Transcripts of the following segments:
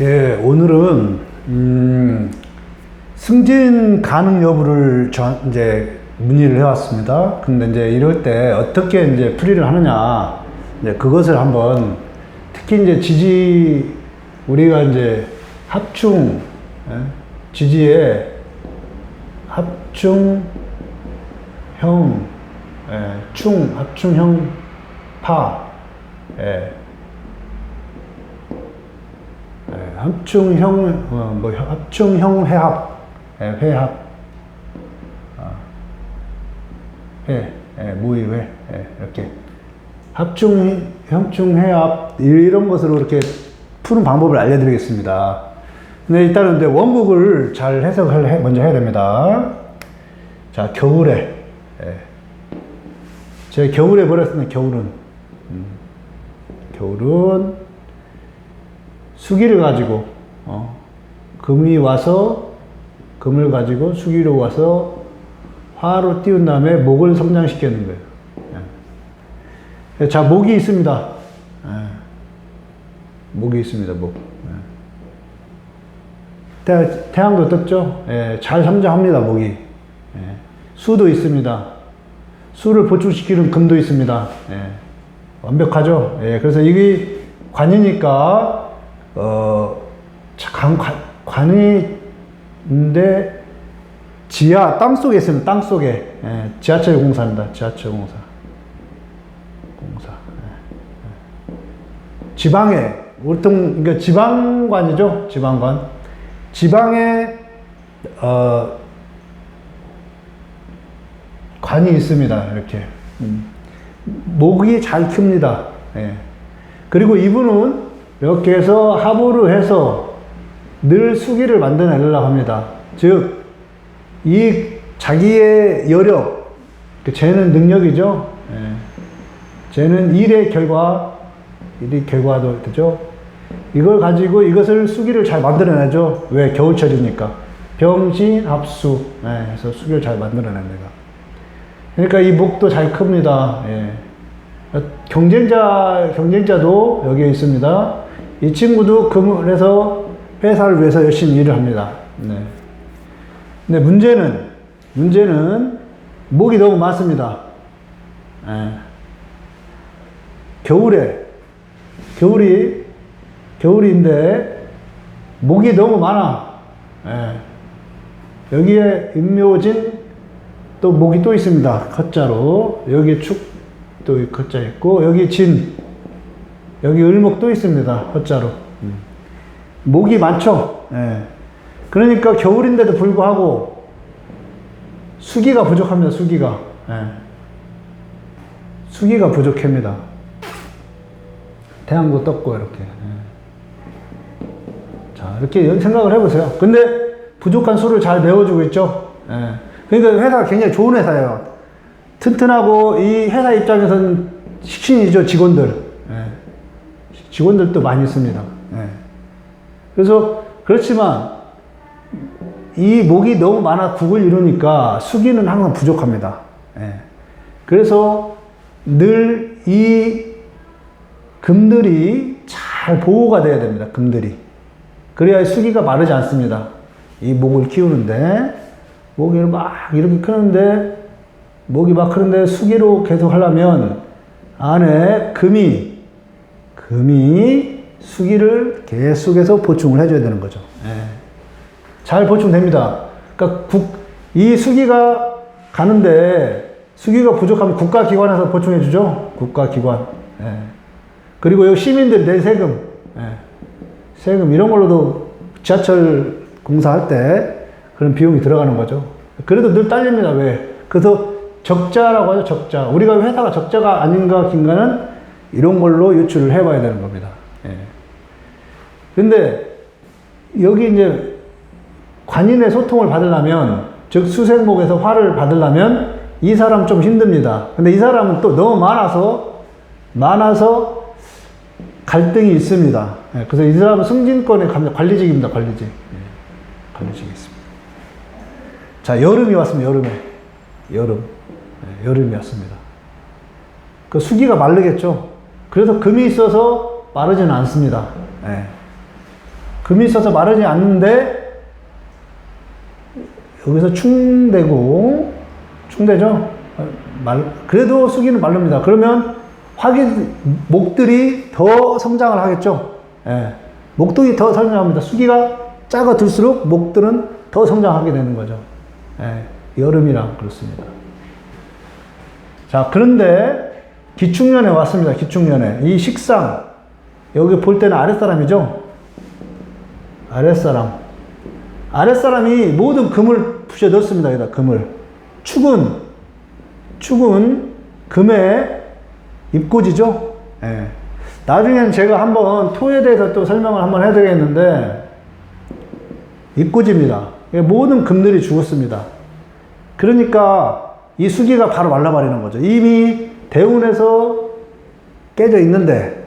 예, 오늘은 승진 가능 여부를 이제 문의를 해왔습니다. 근데 이제 이럴 때 어떻게 이제 풀이를 하느냐, 이제 그것을 한번, 특히 이제 우리가 이제 합충, 지지에 합충형, 합충형 파, 합충형 회합, 무의회, 이렇게. 합충회합, 이런 것으로 이렇게 푸는 방법을 알려드리겠습니다. 근데 일단은 이제 원국을 잘 해석을 먼저 해야 됩니다. 자, 겨울에. 제가 겨울에 버렸습니다, 겨울은 수기를 가지고, 금이 와서, 금을 가지고 수기로 와서 화로 띄운 다음에 목을 성장시키는 거예요. 자, 목이 있습니다. 목이 있습니다, 목. 태양도 떴죠? 잘 성장합니다, 목이. 수도 있습니다. 수를 보충시키는 금도 있습니다. 완벽하죠? 그래서 이게 관이니까, 관이인데, 지하, 땅 속에 있으면 땅 속에, 지하철 공사입니다. 지하철 공사. 지방에, 보통, 그러니까 지방관이죠? 지방관. 지방에, 관이 있습니다. 이렇게. 목이 잘 큽니다. 그리고 이분은 이렇게 해서 합으로 해서 늘 수기를 만들어내려고 합니다. 즉, 이 자기의 여력, 쟤는 능력이죠. 쟤는 일의 결과도 되죠. 이걸 가지고 이것을 수기를 잘 만들어내죠. 왜? 겨울철이니까. 병신합수. 해서 수기를 잘 만들어냅니다. 그러니까 이 목도 잘 큽니다. 경쟁자도 여기에 있습니다. 이 친구도 금을 해서 회사를 위해서 열심히 일을 합니다. 근데 문제는 목이 너무 많습니다. 겨울인데 목이 너무 많아. 여기에 임묘진 또 목이 또 있습니다. 컷자로. 여기 축 또 컷자 있고, 여기 진, 여기 을목 또 있습니다. 컷자로. 목이 많죠. 그러니까 겨울인데도 불구하고 수기가 부족합니다. 수기가 부족합니다. 태양도 떴고 이렇게. 자, 이렇게 생각을 해보세요. 근데 부족한 수를 잘 메워주고 있죠. 그러니까 회사가 굉장히 좋은 회사예요. 튼튼하고, 이 회사 입장에서는 식신이죠, 직원들. 직원들도 많이 있습니다. 그래서, 그렇지만, 이 목이 너무 많아 국을 이루니까 수기는 항상 부족합니다. 그래서 늘 이 금들이 잘 보호가 돼야 됩니다. 금들이. 그래야 수기가 마르지 않습니다. 이 목을 키우는데, 목이 막 이렇게 크는데, 수기로 계속 하려면 안에 금이 수기를 계속해서 보충을 해줘야 되는 거죠. 잘 보충됩니다. 그러니까 이 수기가 가는데, 수기가 부족하면 국가기관에서 보충해주죠. 국가기관. 그리고 여기 시민들 내 세금, 세금 이런 걸로도 지하철 공사할 때 그런 비용이 들어가는 거죠. 그래도 늘 딸립니다. 왜? 그래서 적자라고 하죠. 적자. 우리가 회사가 적자가 아닌가 긴가는 이런 걸로 유출을 해봐야 되는 겁니다. 근데 여기 이제 관인의 소통을 받으려면, 즉 수생목에서 화를 받으려면 이 사람 좀 힘듭니다. 근데 이 사람은 또 너무 많아서 갈등이 있습니다. 그래서 이 사람은 승진권의 관리직입니다. 관리직. 관리직이 있습니다. 자, 여름이 왔습니다. 여름이 왔습니다. 그 수기가 마르겠죠. 그래서 금이 있어서 마르지는 않습니다. 금이 있어서 마르지 않는데 여기서 충되죠? 그래도 수기는 마릅니다. 그러면 목들이 더 성장을 하겠죠? 예. 목들이 더 성장합니다. 수기가 작아들수록 목들은 더 성장하게 되는 거죠. 예. 여름이랑 그렇습니다. 자, 그런데 기축년에 왔습니다. 기축년에. 이 식상, 여기 볼 때는 아랫사람이죠? 아랫사람. 아랫사람이 모든 금을 부셔 넣습니다. 여기다 금을. 축은 금의 입고지죠? 예. 나중에는 제가 한번 토에 대해서 또 설명을 한번 해드리겠는데, 입고지입니다. 모든 금들이 죽었습니다. 그러니까 이 수기가 바로 말라버리는 거죠. 이미 대운에서 깨져 있는데,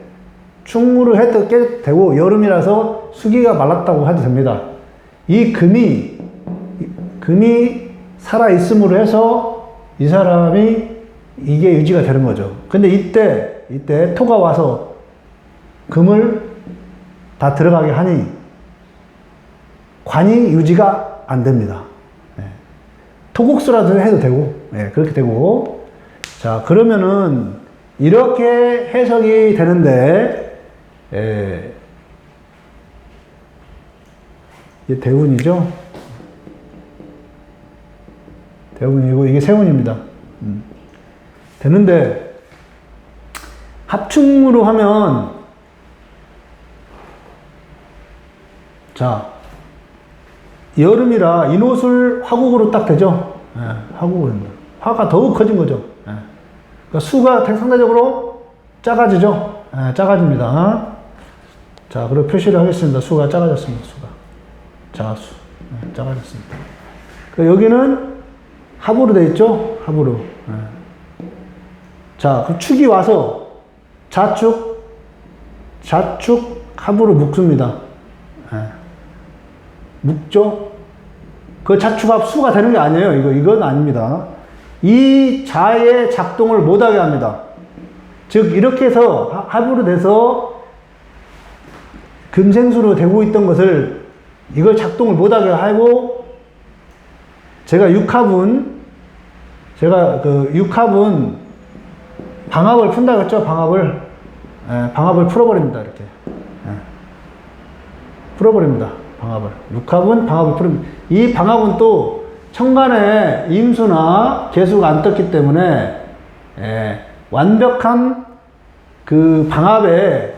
충무로 해도 깨되고, 여름이라서 수기가 말랐다고 해도 됩니다. 이 금이 살아있음으로 해서 이 사람이 이게 유지가 되는 거죠. 근데 이때 토가 와서 금을 다 들어가게 하니 관이 유지가 안 됩니다. 네. 토국수라도 해도 되고, 네, 그렇게 되고. 자, 그러면은 이렇게 해석이 되는데, 이게 대운이죠? 대운이고, 이게 세운입니다. 되는데, 합충으로 하면, 자, 여름이라 인옷을 화국으로 딱 되죠? 예, 화국으로. 화가 더욱 커진 거죠. 예. 그러니까 수가 상대적으로 작아지죠? 예, 작아집니다. 자, 그리고 표시를 하겠습니다. 수가 작아졌습니다. 수가. 자수. 예, 작아졌습니다. 여기는 합으로 되어 있죠? 합으로. 예. 자, 그 축이 와서 좌축, 합으로 묶습니다. 예. 묶죠? 그 좌축합 수가 되는 게 아니에요. 이건 아닙니다. 이 자의 작동을 못하게 합니다. 즉, 이렇게 해서 합으로 돼서 금생수로 되고 있던 것을 이걸 작동을 못하게 하고, 제가 육합은 방합을 푼다고 했죠? 방합을 풀어버립니다. 이렇게. 풀어버립니다. 방합을. 육합은 방합을 풀어버립니다. 이 방합은 또 천간에 임수나 계수가 안 떴기 때문에, 완벽한 그 방합의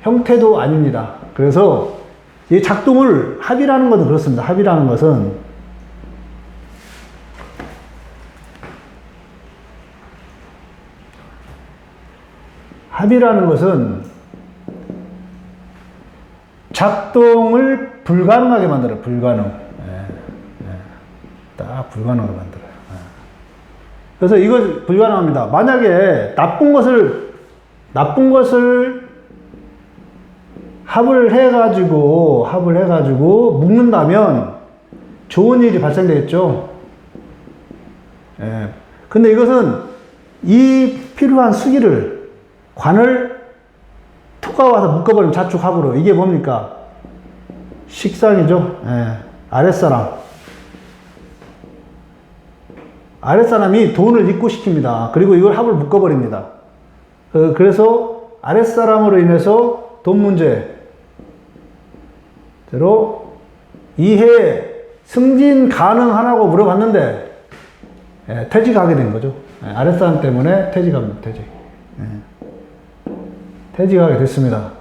형태도 아닙니다. 그래서 이 작동을, 합이라는 것은 그렇습니다. 합이라는 것은 작동을 불가능하게 만들어요. 딱 불가능하게 만들어요. 그래서 이거 불가능합니다. 만약에 나쁜 것을 합을 해가지고 묶는다면 좋은 일이 발생되겠죠. 근데 이것은 이 필요한 수기를, 관을 토가 와서 묶어버리면 좌축합으로. 이게 뭡니까? 식상이죠. 아랫사람이 돈을 입고시킵니다. 그리고 이걸 합을 묶어버립니다. 그래서 아랫사람으로 인해서 돈 문제로 이해 승진 가능하냐고 물어봤는데, 퇴직하게 된 거죠. 아랫사람 때문에 퇴직합니다. 퇴직하게 됐습니다.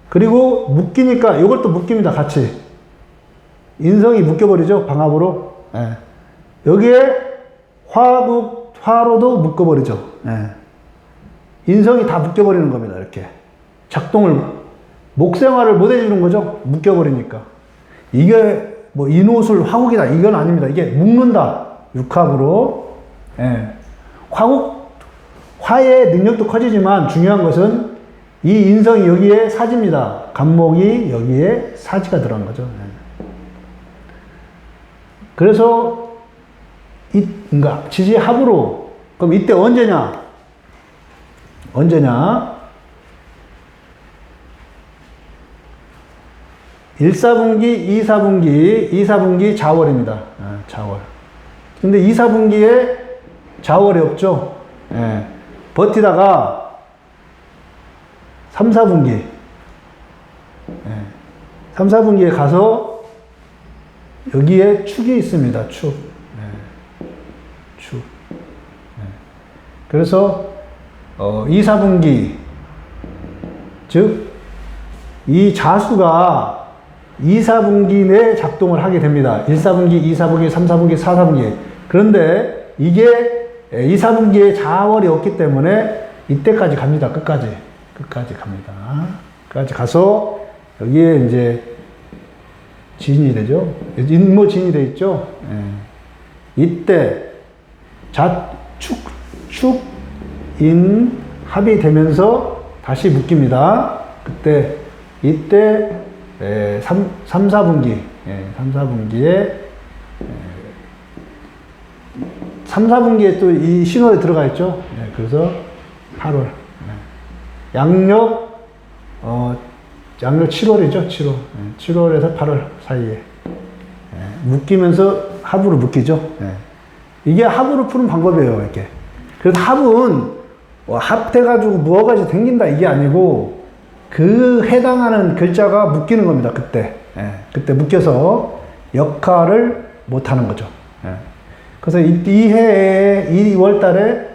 그리고 묶이니까 이것도 묶입니다. 같이. 인성이 묶여버리죠. 방합으로. 여기에 화로도 묶어버리죠. 인성이 다 묶여버리는 겁니다. 이렇게. 목생활을 못 해주는 거죠. 묶여버리니까. 이게 뭐 인옷을 화국이다. 이건 아닙니다. 이게 묶는다. 육합으로. 화의 능력도 커지지만 중요한 것은 이 인성이 여기에 사지입니다. 간목이 여기에 사지가 들어간 거죠. 그래서 그러니까 지지합으로. 그럼 이때 언제냐? 1사분기, 2사분기 자월입니다. 자월. 근데 2사분기에 자월이 없죠. 예. 버티다가 3사분기. 예. 3사분기에 가서 여기에 축이 있습니다. 축. 예. 축. 예. 그래서 2사분기 즉 이 자수가 2사분기 내에 작동을 하게 됩니다. 1사분기, 2사분기, 3사분기, 4사분기. 그런데 이게 2사분기에 자월이 없기 때문에 이때까지 갑니다. 끝까지 갑니다. 끝까지 가서 여기에 이제 진이 되죠. 인모진이 되어 있죠. 예. 이때 인, 합이 되면서 다시 묶입니다. 이때 3사분기에 3사분기에 또 이 신월에 들어가 있죠. 예, 그래서 8월. 양력 7월이죠. 7월. 예, 7월에서 8월 사이에. 예, 묶이면서 합으로 묶이죠. 예. 이게 합으로 푸는 방법이에요. 이렇게. 그래서 합은 합돼가지고 무엇까지 생긴다 이게 아니고 그 해당하는 글자가 묶이는 겁니다. 그때. 예. 그때 묶여서 역할을 못하는 거죠. 예. 그래서 이 해에 2월 달에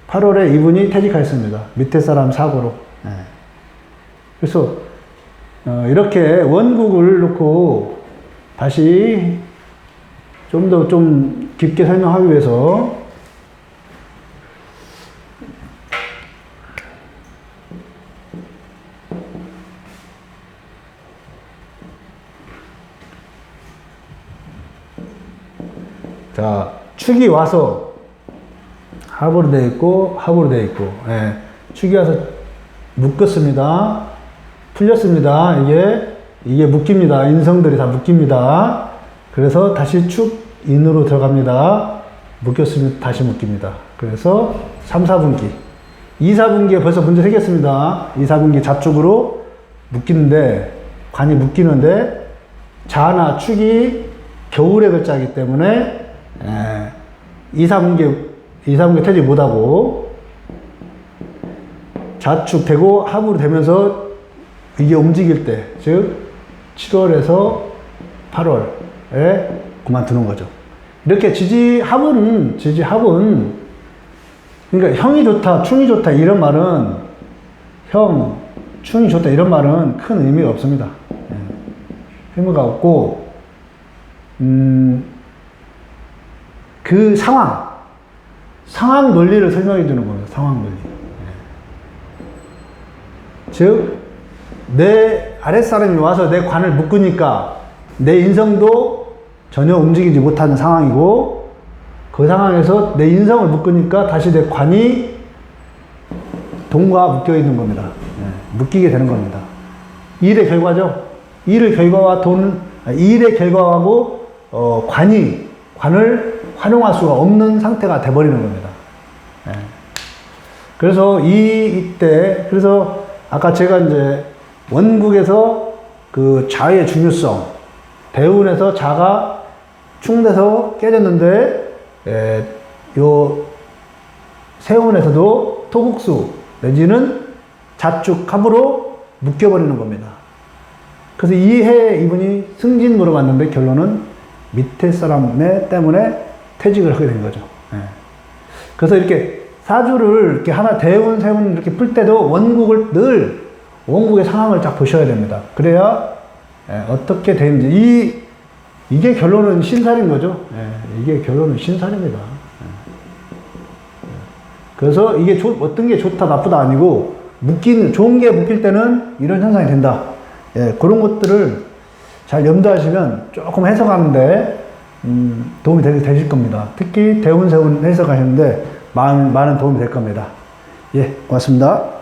8월에 이분이 퇴직하였습니다. 밑에 사람 사고로. 예. 그래서 이렇게 원국을 놓고 다시 좀 더 좀 깊게 설명하기 위해서 자, 축이 와서 합으로 되어 있고 합으로 되어 있고 예. 축이 와서 묶었습니다. 풀렸습니다. 이게 묶입니다. 인성들이 다 묶입니다. 그래서 다시 축 인으로 들어갑니다. 묶였으면 다시 묶입니다. 그래서 3, 4분기 2, 4분기에 벌써 문제 생겼습니다. 2, 4분기 좌축으로 묶이는데 관이 묶이는데 자나 축이 겨울의 글자이기 때문에 2, 4분기 퇴직 못하고 자축되고 합으로 되면서 이게 움직일 때, 즉 7월에서 8월에 그만두는 거죠. 이렇게 지지합은 그러니까 형이 좋다, 충이 좋다 이런 말은 형, 충이 좋다 이런 말은 큰 의미가 없습니다. 의미가 없고 그 상황 논리를 설명해 주는 겁니다. 상황 논리. 즉, 내 아랫사람이 와서 내 관을 묶으니까 내 인성도 전혀 움직이지 못하는 상황이고, 그 상황에서 내 인성을 묶으니까 다시 내 관이 돈과 묶여 있는 겁니다. 묶이게 되는 겁니다. 일의 결과죠. 일의 결과하고 관을 활용할 수가 없는 상태가 돼버리는 겁니다. 그래서 그래서 아까 제가 이제 원국에서 그 자의 중요성, 대운에서 자가 충돼서 깨졌는데, 요 세운에서도 토국수 내지는 자축합으로 묶여버리는 겁니다. 그래서 이 해에 이분이 승진으로 갔는데 결론은 밑에 사람 때문에 퇴직을 하게 된 거죠. 그래서 이렇게 사주를 이렇게 하나 대운, 세운 이렇게 풀 때도 원국의 상황을 쫙 보셔야 됩니다. 그래야 어떻게 되는지 이게 결론은 신살인 거죠. 이게 결론은 신살입니다. 그래서 이게 어떤 게 좋다 나쁘다 아니고 좋은 게 묶일 때는 이런 현상이 된다. 그런 것들을 잘 염두하시면 조금 해석하는데 도움이 되실 겁니다. 특히 대운, 세운 해석하시는데 많은 도움이 될 겁니다. 예, 고맙습니다.